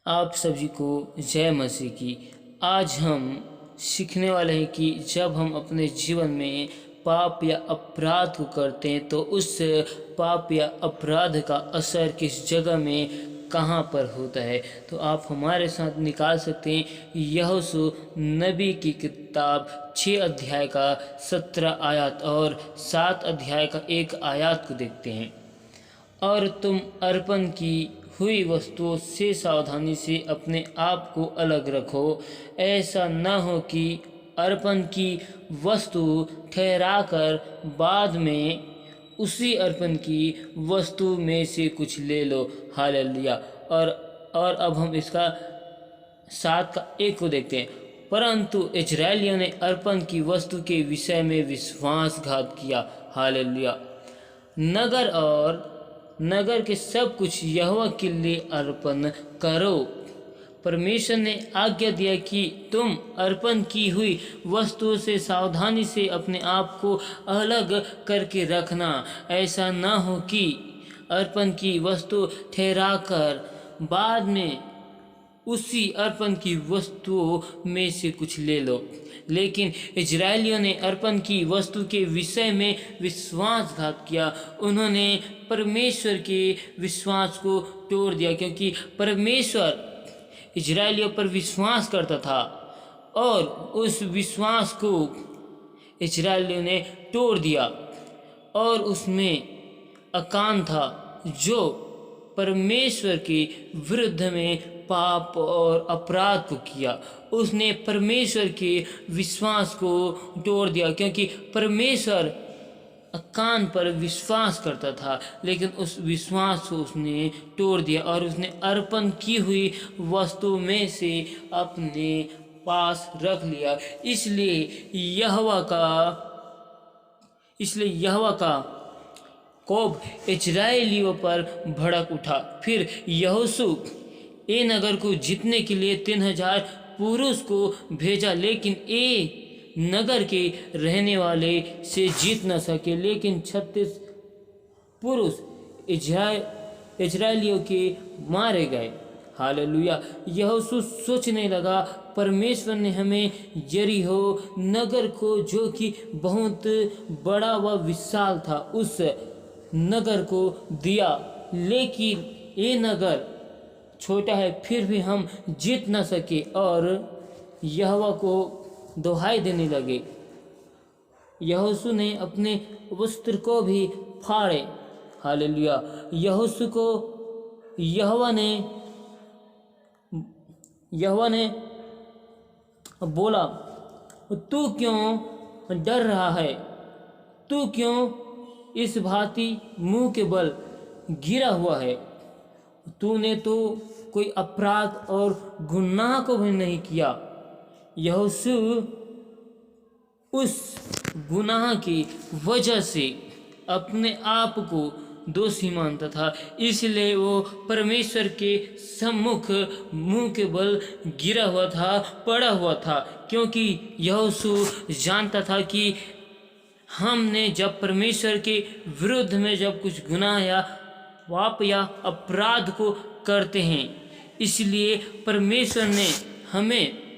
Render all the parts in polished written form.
आप सभी को जय मसीह की। आज हम सीखने वाले हैं कि जब हम अपने जीवन में पाप या अपराध को करते हैं तो उस पाप या अपराध का असर किस जगह में कहाँ पर होता है। तो आप हमारे साथ निकाल सकते हैं यहोशू नबी की किताब 6 अध्याय का 17 आयत और 7 अध्याय का 1 आयत को देखते हैं। और तुम अर्पण की हुई वस्तुओं से सावधानी से अपने आप को अलग रखो। ऐसा न हो कि अर्पण की वस्तु ठहराकर बाद में उसी अर्पण की वस्तु में से कुछ ले लो। हालेलुया। और अब हम इसका 7 का 1 को देखते हैं। परंतु इजरायलियों ने अर्पण की वस्तु के विषय में विश्वासघात किया। हालेलुया। नगर के सब कुछ यहोवा के लिए अर्पण करो। परमेश्वर ने आज्ञा दिया कि तुम अर्पण की हुई वस्तुओं से सावधानी से अपने आप को अलग करके रखना। ऐसा न हो कि अर्पण की वस्तु ठहराकर बाद में उसी अर्पण की वस्तुओं में से कुछ ले लो। लेकिन इजरायलियों ने अर्पण की वस्तु के विषय में विश्वासघात किया। उन्होंने परमेश्वर के विश्वास को तोड़ दिया, क्योंकि परमेश्वर इजरायलियों पर विश्वास करता था और उस विश्वास को इजरायलियों ने तोड़ दिया। और उसमें अकान था जो परमेश्वर के विरुद्ध में पाप और अपराध को किया। उसने परमेश्वर के विश्वास को तोड़ दिया, क्योंकि परमेश्वर अकान पर विश्वास करता था, लेकिन उस विश्वास को उसने तोड़ दिया और उसने अर्पण की हुई वस्तु में से अपने पास रख लिया। इसलिए यहोवा का कोप इजरायलियों पर भड़क उठा। फिर यहोशू ए नगर को जीतने के लिए 3000 पुरुष को भेजा, लेकिन ए नगर के रहने वाले से जीत न सके। लेकिन 36 पुरुष इजरायलियों के मारे गए। हालेलुया। यहोशू सोचने लगा, परमेश्वर ने हमें यरीहो नगर को, जो कि बहुत बड़ा व विशाल था, उस नगर को दिया, लेकिन ये नगर छोटा है, फिर भी हम जीत न सके। और यहोवा को दोहाई देने लगे। यहोशू ने अपने वस्त्र को भी फाड़े। हालेलुया। यहोशू को यहोवा ने बोला, तू क्यों डर रहा है? तू क्यों इस भांति मुंह के बल गिरा हुआ है? तूने तो कोई अपराध और गुनाह को भी नहीं किया। यहोशू उस गुनाह की वजह से अपने आप को दोषी मानता था, इसलिए वो परमेश्वर के सम्मुख मुंह के बल गिरा हुआ था, पड़ा हुआ था, क्योंकि यहोशू जानता था कि हमने जब परमेश्वर के विरुद्ध में जब कुछ गुनाह या पाप या अपराध को करते हैं, इसलिए परमेश्वर ने हमें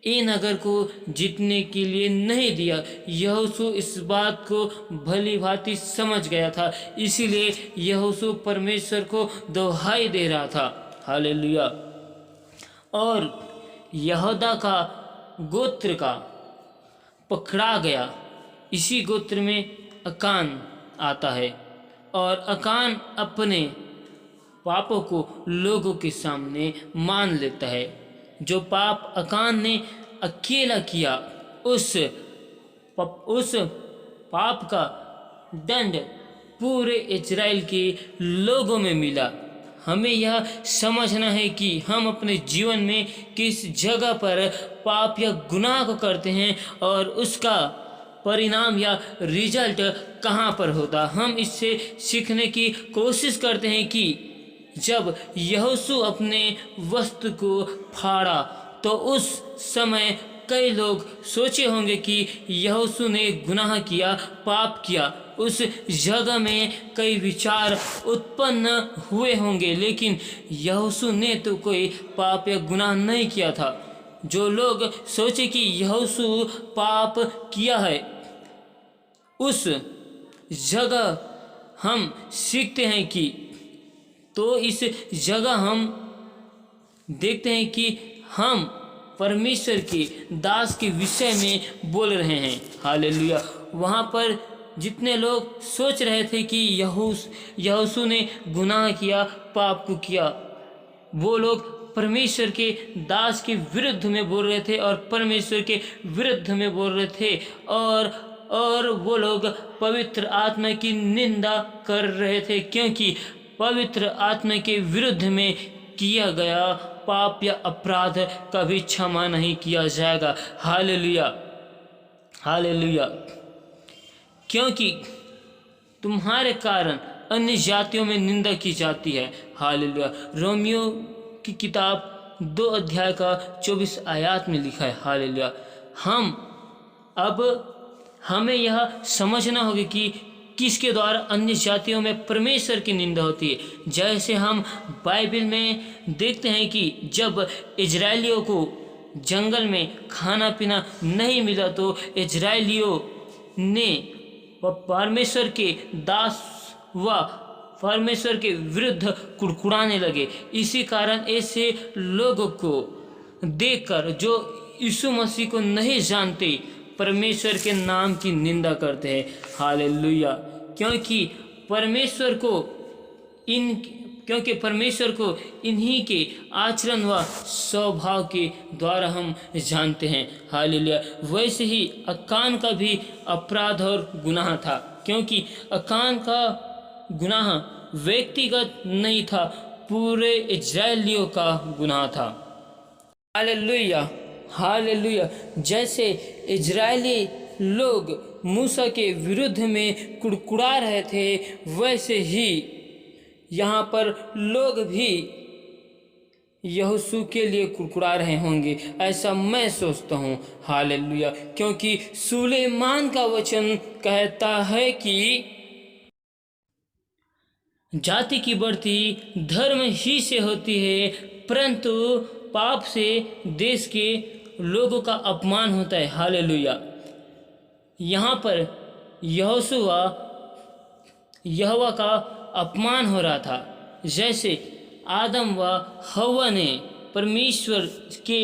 ए नगर को जीतने के लिए नहीं दिया। यहोशू इस बात को भली भांति समझ गया था, इसीलिए यहोशू परमेश्वर को दोहाई दे रहा था। हालेलुया। और यहूदा का गोत्र का पकड़ा गया। इसी गोत्र में अकान आता है और अकान अपने पापों को लोगों के सामने मान लेता है। जो पाप अकान ने अकेला किया, उस पाप का दंड पूरे इजराइल के लोगों में मिला। हमें यह समझना है कि हम अपने जीवन में किस जगह पर पाप या गुनाह को करते हैं और उसका परिणाम या रिजल्ट कहाँ पर होता। हम इससे सीखने की कोशिश करते हैं कि जब यहोशू अपने वस्त्र को फाड़ा तो उस समय कई लोग सोचे होंगे कि यहोशू ने गुनाह किया, पाप किया। उस जगह में कई विचार उत्पन्न हुए होंगे, लेकिन यहोशू ने तो कोई पाप या गुनाह नहीं किया था। जो लोग सोचे कि यहोशू पाप किया है, उस जगह हम सीखते हैं कि तो इस जगह हम देखते हैं कि हम परमेश्वर के दास के विषय में बोल रहे हैं। हालेलुया। वहाँ पर जितने लोग सोच रहे थे कि यहोशू ने गुनाह किया, पाप को किया, वो लोग परमेश्वर के दास के विरुद्ध में बोल रहे थे और परमेश्वर के विरुद्ध में बोल रहे थे, और वो लोग पवित्र आत्मा की निंदा कर रहे थे, क्योंकि पवित्र आत्मा के विरुद्ध में किया गया पाप या अपराध कभी क्षमा नहीं किया जाएगा। Hallelujah, hallelujah. क्योंकि तुम्हारे कारण अन्य जातियों में निंदा की जाती है। हालेलुया। रोमियो की किताब 2 अध्याय का 24 आयत में लिखा है। हालेलुया। हमें यह समझना होगा कि किसके द्वारा अन्य जातियों में परमेश्वर की निंदा होती है। जैसे हम बाइबल में देखते हैं कि जब इजरायलियों को जंगल में खाना पीना नहीं मिला तो इजरायलियों ने परमेश्वर के दास व परमेश्वर के विरुद्ध कुड़कुड़ाने लगे। इसी कारण ऐसे लोगों को देखकर जो यीशु मसीह को नहीं जानते परमेश्वर के नाम की निंदा करते हैं। हालेलुया। क्योंकि परमेश्वर को इन्हीं के आचरण व स्वभाव के द्वारा हम जानते हैं। हालेलुया। वैसे ही अकान का भी अपराध और गुनाह था, क्योंकि अकान का गुनाह व्यक्तिगत नहीं था, पूरे इजरायलियों का गुनाह था। Hallelujah, hallelujah. जैसे इजरायली लोग मूसा के विरुद्ध में कुड़कुड़ा रहे थे, वैसे ही यहाँ पर लोग भी यहोशू के लिए कुड़कुड़ा रहे होंगे, ऐसा मैं सोचता हूँ। हालेलुया। क्योंकि सुलेमान का वचन कहता है कि जाति की बढ़ती धर्म ही से होती है, परंतु पाप से देश के लोगों का अपमान होता है। हालेलुया। यहाँ पर यहोवा का अपमान हो रहा था। जैसे आदम व हव्वा ने परमेश्वर के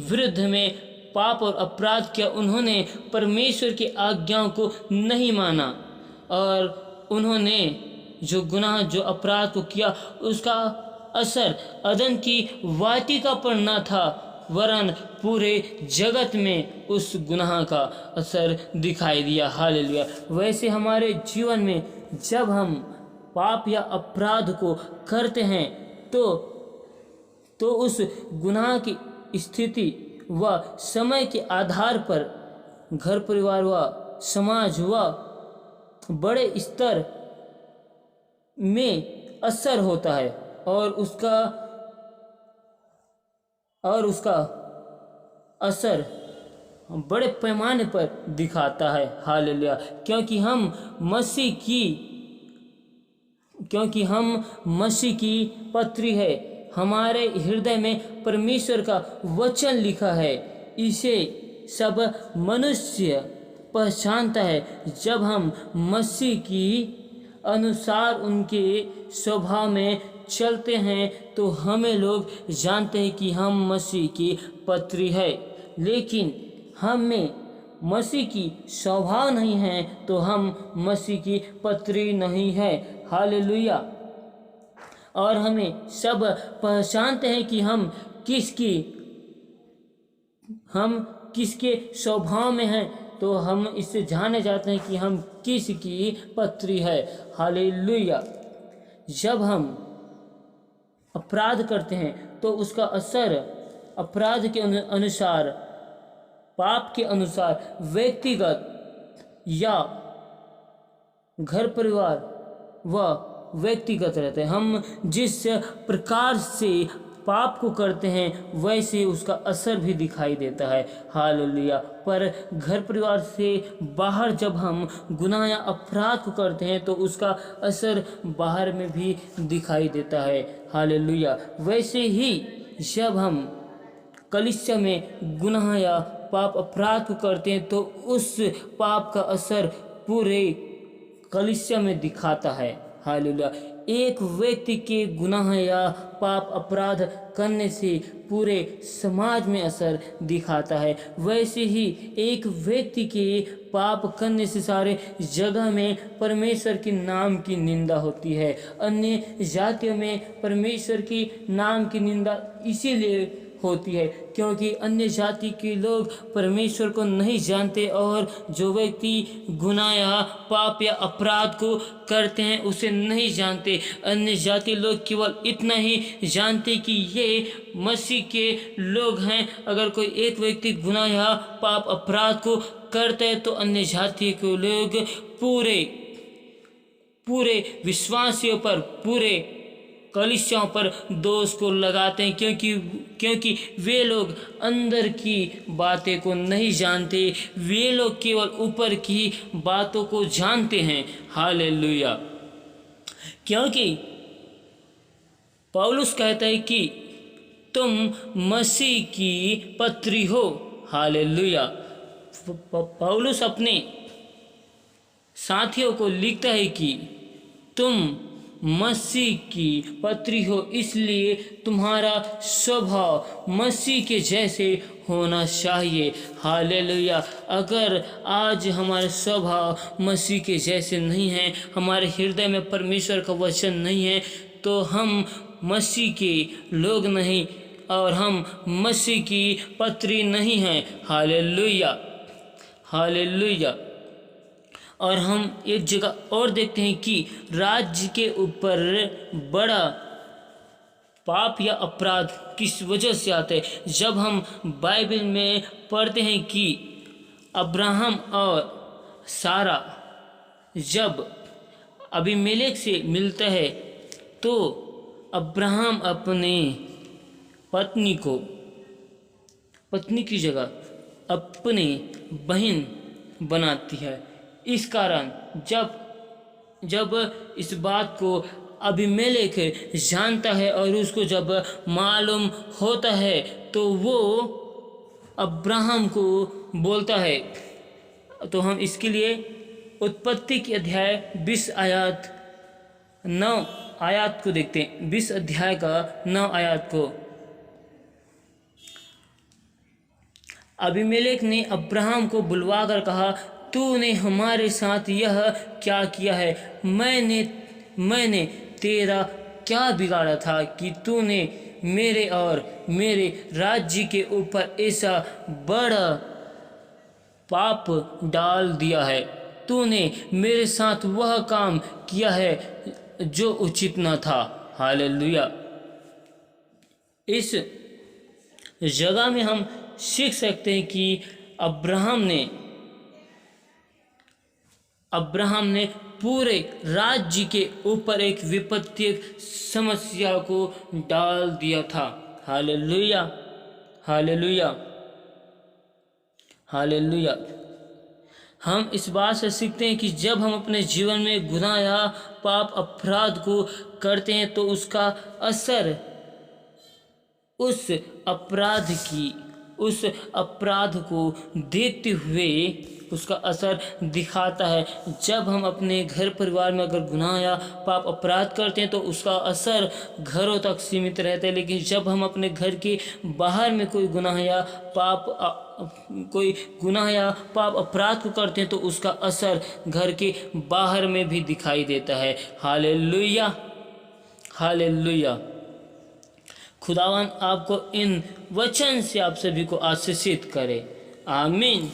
विरुद्ध में पाप और अपराध किया, उन्होंने परमेश्वर की आज्ञाओं को नहीं माना और उन्होंने जो गुनाह, जो अपराध को किया, उसका असर अदन की वाटिका पर न था, वरन पूरे जगत में उस गुनाह का असर दिखाई दिया। हालेलुया। वैसे हमारे जीवन में जब हम पाप या अपराध को करते हैं तो उस गुनाह की स्थिति व समय के आधार पर घर परिवार व समाज व बड़े स्तर में असर होता है और उसका असर बड़े पैमाने पर दिखाता है। हालेलुया। क्योंकि हम मसीह की पत्री है, हमारे हृदय में परमेश्वर का वचन लिखा है। इसे सब मनुष्य पहचानता है। जब हम मसीह की अनुसार उनके स्वभाव में चलते हैं तो हमें लोग जानते हैं कि हम मसीह की पत्री है। लेकिन हमें मसीह की स्वभाव नहीं है तो हम मसीह की पत्री नहीं है। हालेलुया। और हमें सब पहचानते हैं कि हम किसके स्वभाव में हैं, तो हम इससे जाने जाते हैं कि हम किसकी पत्री है। हालेलुया। जब हम अपराध करते हैं तो उसका असर अपराध के अनुसार, पाप के अनुसार व्यक्तिगत या घर परिवार व व्यक्तिगत रहते हैं। हम जिस प्रकार से पाप को करते हैं वैसे उसका असर भी दिखाई देता है। हालेलुया। पर घर परिवार से बाहर जब हम गुनाह या अपराध को करते हैं तो उसका असर बाहर में भी दिखाई देता है। हालेलुया। वैसे ही जब हम कलीसिया में गुनाह या पाप अपराध को करते हैं तो उस पाप का असर पूरे कलीसिया में दिखाता है। हालेलुया। एक व्यक्ति के गुनाह या पाप अपराध करने से पूरे समाज में असर दिखाता है। वैसे ही एक व्यक्ति के पाप करने से सारे जगह में परमेश्वर के नाम की निंदा होती है। अन्य जातियों में परमेश्वर के नाम की निंदा इसीलिए होती है क्योंकि अन्य जाति के लोग परमेश्वर को नहीं जानते और जो व्यक्ति गुनाह या पाप या अपराध को करते हैं उसे नहीं जानते। अन्य जाति लोग केवल इतना ही जानते कि ये मसीह के लोग हैं। अगर कोई एक व्यक्ति गुनाह या पाप अपराध को करता है तो अन्य जाति के लोग पूरे विश्वासियों पर, पूरे कलीसियाओं पर दोष को लगाते हैं क्योंकि वे लोग अंदर की बातें को नहीं जानते। वे लोग केवल ऊपर की बातों को जानते हैं। हालेलुया। क्योंकि पौलुस कहता है कि तुम मसीह की पत्री हो। हालेलुया। पौलुस अपने साथियों को लिखता है कि तुम मसीह की पत्री हो, इसलिए तुम्हारा स्वभाव मसीह के जैसे होना चाहिए। हालेलुया। अगर आज हमारा स्वभाव मसीह के जैसे नहीं है, हमारे हृदय में परमेश्वर का वचन नहीं है, तो हम मसीह के लोग नहीं और हम मसीह की पत्री नहीं हैं। हालेलुया। हालेलुया। और हम एक जगह और देखते हैं कि राज्य के ऊपर बड़ा पाप या अपराध किस वजह से आता है। जब हम बाइबल में पढ़ते हैं कि अब्राहम और सारा जब अबीमेलेक से मिलता है तो अब्राहम अपने पत्नी की जगह अपने बहन बनाती है। इस कारण जब इस बात को अबीमेलेक जानता है और उसको जब मालूम होता है तो वो अब्राहम को बोलता है। तो हम इसके लिए उत्पत्ति की अध्याय 20 आयत 9 आयत को देखते हैं। 20 अध्याय का 9 आयत को। अबीमेलेक ने अब्राहम को बुलवाकर कहा, तूने हमारे साथ यह क्या किया है? मैंने तेरा क्या बिगाड़ा था कि तूने मेरे और मेरे राज्य के ऊपर ऐसा बड़ा पाप डाल दिया है। तूने मेरे साथ वह काम किया है जो उचित न था। हालेलुया। इस जगह में हम सीख सकते हैं कि अब्राहम ने पूरे राज्य के ऊपर एक विपत्ति समस्या को डाल दिया था। हालेलुया। हालेलुया। हालेलुया। हम इस बात से सीखते हैं कि जब हम अपने जीवन में गुनाह या पाप अपराध को करते हैं तो उसका असर उस अपराध को देखते हुए उसका असर दिखाता है। जब हम अपने घर परिवार में अगर गुनाह या पाप अपराध करते हैं तो उसका असर घरों तक सीमित रहता है, लेकिन जब हम अपने घर के बाहर में कोई गुनाह या पाप अपराध को करते हैं तो उसका असर घर के बाहर में भी दिखाई देता है। हालेलुया। हालेलुया। खुदावन आपको इन वचन से आप सभी को आशीषित करे। आमीन।